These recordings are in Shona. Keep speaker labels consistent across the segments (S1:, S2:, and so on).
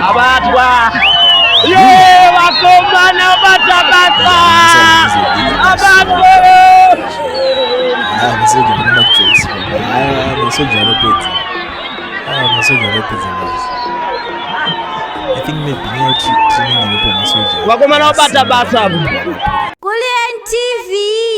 S1: Abatwa. Wakomana batabata. Abatwa.
S2: I think maybe training
S1: Wakomana batabata.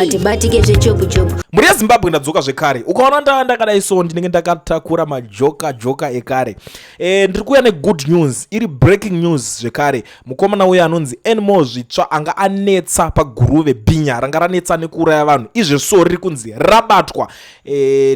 S3: Atibatike zvechobu.
S2: Muri yeZimbabwe ndadzoka zvekare. Ukaona ndakadai so ndinenge ndakatakura majoka ekare. Ndiri kuuya negood news, iri breaking news zvekare. Mukomana uya anonzi Enmo zvitsva anga anetsa paGuruve Bhinya ranga ranetsa nekuuraya vanhu. Izve so riri kunzi rabatwa.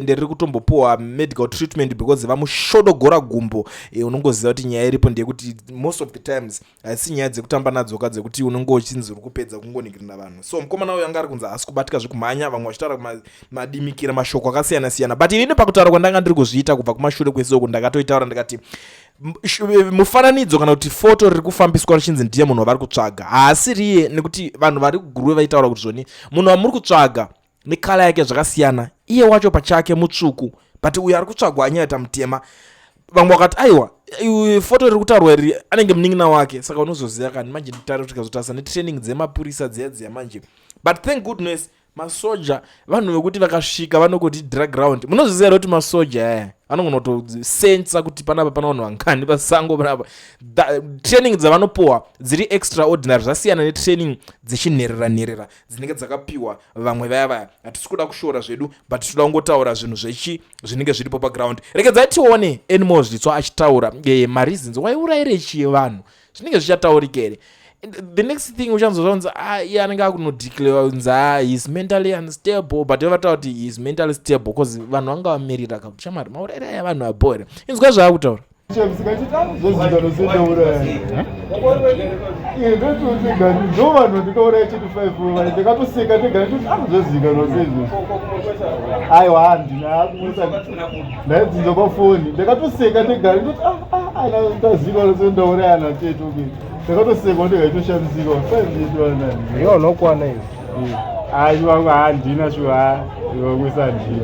S2: Ndiri kutombopuwa medical treatment because vamushodogora gumbo. Unongoziva kuti nyaya iripo ndeyekuti most of the times asi nyaya dzekutamba nadzoka dzekuti unongo uchinzi uri kupedza kungonikirina vanhu. So mukomana uya anga ari kunzi asi kubatika zvekumhanya, vamwe vachitaura madimikira mashoko akasiyana-siyana, but ini pakutaura kwandanga ndiri kuzviita kubva kumashure kwesoko ndakatoitaura ndikati mufananidzo kana kuti foto riri kufambiswa richinzi ndiye munhu wavari kutsvaga haasiriye, nekuti vanhu vari kuGuruve vaitaura kuti zvoni munhu wamuri kutsvaga nekala yake zvakasiyana, iye wacho pachake mutsvuku but uyo ari kutsvagwa anyaita mutema. Vamwe vakati aiwa foto riri kutaurwa iri anenge munin'ina wake, saka unozoziva kani manje nditaura kuti kazotarisa netraining dzemapurisa dziya manje. But thank goodness masoja vanhu vekuti vakasvika vanokoti drag ground. Munozviziva kuti masoja aya anogona kutosensa kuti panapa pana vanhu vangani pasango panapa. Training dzavanopowa dziri extraordinary, zvasiyana netraining dzechinherera dzinenge dzakapiwa vamwe vaya. Hatisi kuda kushora zvedu but tinoda kungotaura zvinhu zvinenge zviripo paground. Regedzai tione Enmo zvitsva achitaura mareasons waiurayire chii vanhu zvinenge zvichataurika here. The next thing uchanzozonza iye anenge akunodeclare unza he is mentally unstable, but evataura kuti he is mentally stable because vanhu vanga vamirira kakuti chamari maurayire aya vanhu abhore. Inzwa zvaakutaura.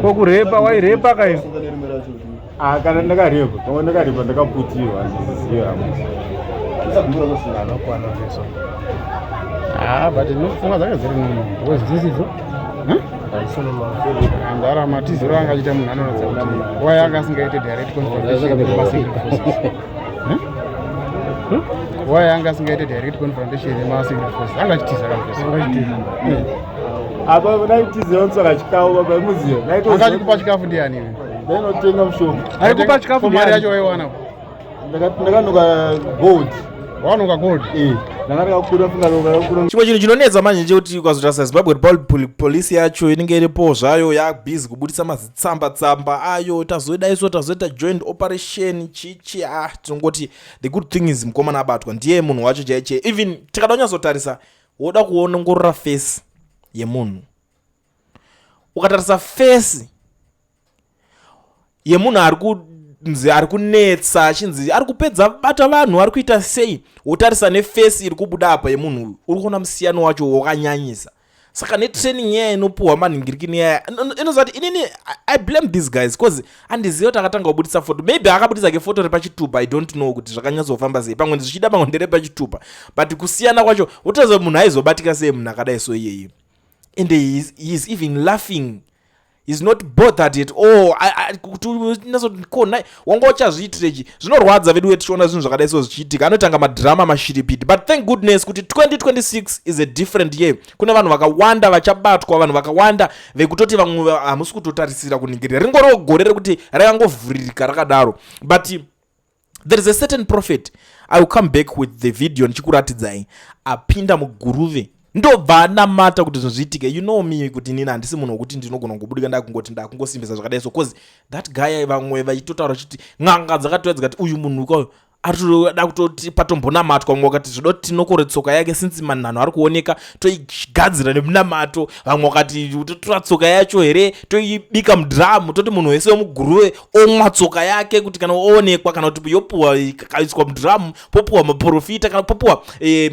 S4: Kokurepa wairepa kaisi kana ndakarepa kama ndakarepa ndakaputirwa ndiziva anokwana izvo but ndinofunga dzanga dziri wezvisidzo ndarama tiziro anga achita munhu anoratidza kuti waya anga asingaite direct confrontation waya anga asingaite direct confrontation nemasecurity force anga achitiza apa naitiziva ntsaka chikafu baba muziva akachikupa chikafu ndiani ndainotenga mushonga aikupa chikafu mari yacho waiwana ndakanoka gold wanuka gold ndakakura
S2: chimwe chinhu chinonetsa manje chekuti ukazotarisa Zimbabwe polisi yacho inenge iripo zvayo yabhizi kubudisa mazitsamba ayo tazoita joint operation chichi tinongoti the good thing is mukomana abatwa ndiye munhu wacho chaiche. Even tikada kunyatsotarisa woda kuongorora face yemunhu, ukatarisa face yemunhu ari kunetsa achinzi ari kupedza bata vanhu ari kuita sei, wotarisa neface iri kubuda apa yemunhu uri kuona musiyano wacho wakanyanyisa. Saka netraining yaya inopuhwa manhingirikini yaya inozati inini I blame these guys because andiziva kuti akatanga kubudisa foto, maybe akabudisa ke foto repachitupa, I don't know kuti zvakanyatsofamba sei, pamwe zvichida pamwe nderepachitupa, but kusiyana kwacho wotaza munhu aizobatika sei munhu akadai so iyeye, and he is even laughing. He's not bothered at all. Wangachazviitirechi zvinorwadza vedu tichiona zvinhu zvakadai so zvichiitika, anotanga madrama mashiripiti. But thank goodness kuti 2026 is a different year. Kuna vanhu vakawanda vachabatwa, vanhu vakawanda vekutoti vamwe hamusi kutotarisira kuningirira, ringoriwo gore rekuti rakangovhuririka rakadaro. But there is a certain prophet, I will come back with the video ndichikuratidzai, apinda muGuruve ndobva anamata kuti zviitike. You know me kuti nini handisi munhu wekuti ndinogona kubudika ndakungoti ndakungosimbisa zvakadai so, because that guy vamwe vaitotaura kuti ng'anga dzakatouya dzikati uyu munhu kwayo aritoda kutoti patombonamatwa, vamwe vakati zvoda kuti tinokore tsoka yake since manhano ari kuoneka toigadzira nemunamato, vamwe vakati totora tsoka yacho here toibika mudhiramu toti munhu wese wemuGuruve omwa tsoka yake kuti kana oonekwa kana kuti yopuhwa ikaiswa mudhiramu popuhwa maprofita kana popuhwa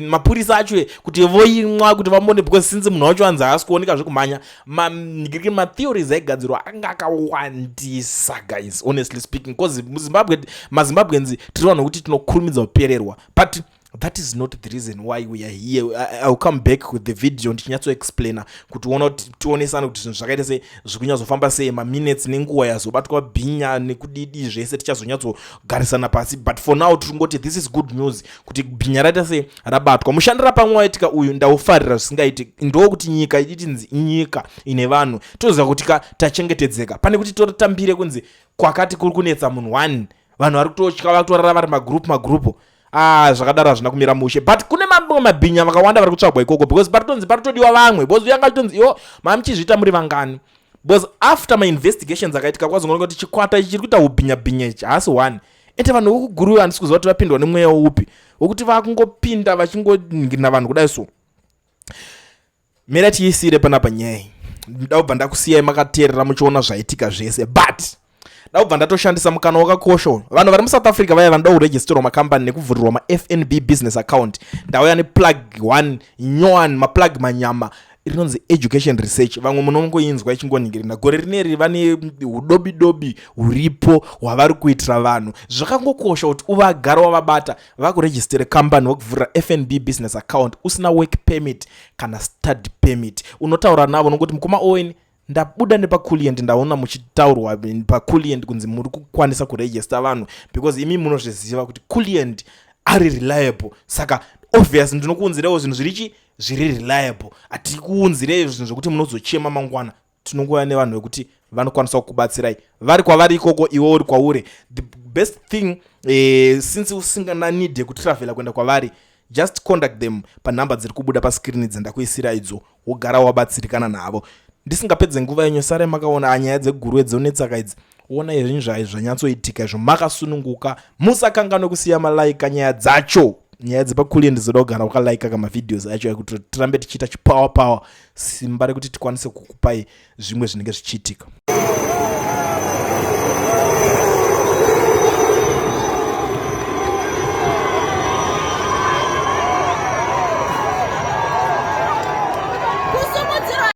S2: mapurisa acho kuti voimwa kuti vamone, because since munhu wacho anzi haasi kuoneka zvekumhanya. Matheories aigadzirwa anga akawandisa guys, honestly speaking, because mazimbabweans tiri vanhu kuti kuti tinokurumidza kupererwa, but that is not the reason why we are here. I'll come back with the video ndichinyatso explainer kuti tionesane kuti zvinhu zvakaita sei zvikunyazofamba sei, minutes nenguva yazobatwa Bhinya nekudidi zvese tichazonyatsogarisana pasi, but for now tingoti this is good news kuti Bhinya raita sei rabatwa. Mushandira pamwe waitika uyu ndaufarira zvisingaiti, ndokuti nyika itinzi nyika ine vanhu toziva kuti tachengetedzeka, pane kuti totambire kunzi kwakati kuri kunetsa munhu 1 vanhu vari kutotya vakutorara vari magroup zvakadaro hazvina kumira mushe, but kune mabhinya vakawanda vari kutsvagwa ikoko because paritodiwa vamwe because uyanga litonzi iyo mamuchizviita muri vangani, because after my investigations akaitika kwazongoona kuti chikwata ichi chiri kuita ubhinya ichi haasi 1 ende vanhu vokuguruve handisi kuziva kuti vapindwa nemweya upi wokuti vakungopinda vachingoningirina vanhu kudai so. Mera tiisire panapa nyaya ndabva ndakusiyai makateerera muchiona zvaitika zvese, but ndabva ndatoshandisa mukana wakakosha. Vanhu vari muSouth Africa vaya vanoda kuregisterwa makambani nekuvhurirwa maFNB business account, ndauya neplug 1 nyowani maplug manyama rinonzi education research. Vamwe munongoinzwa ichingoningirina gore rineri vane udobidobi huripo hwavari kuitira vanhu. Zvakangokosha kuti uvagara wavabata vakuregistere kambani wokuvhurira FNB business account usina work permit kana study permit. Unotaura navo nokuti mukoma owen ndabuda nepaCoolient ndaona muchitaurwa paCoolient kunzi muri kukwanisa kuregister vanhu because imi munozviziva kuti Coolient ari reliable, saka obvious ndinokuunzirewo zvinhu zviri reliable. Atikuunzirewo zvinhu zvokuti munozochema mangwana. Tinongoya nevanhu vekuti vanokwanisa kukubatsirai vari kwavari ikoko iwe uri kwauri. The best thing since usingana need yekutravela kuenda kwavari, just contact them panhamba dziri kubuda paskrini dzandakuisira idzo wogara wabatsirikana navo. Ndisingapedze nguva yenyu sare makaona nyaya dzeguruve dzonetsaka idzi, ona izvi zvanyatsoitika izvo makasununguka, musakangane kusiya malaika nyaya dzacho. Nyaya dzepaCoolient dzoda kugara wakalaika kamavidheos acho ekuti tirambe tichiita chipower simba rekuti tikwanise kukupai zvimwe zvinenge zvichiitika.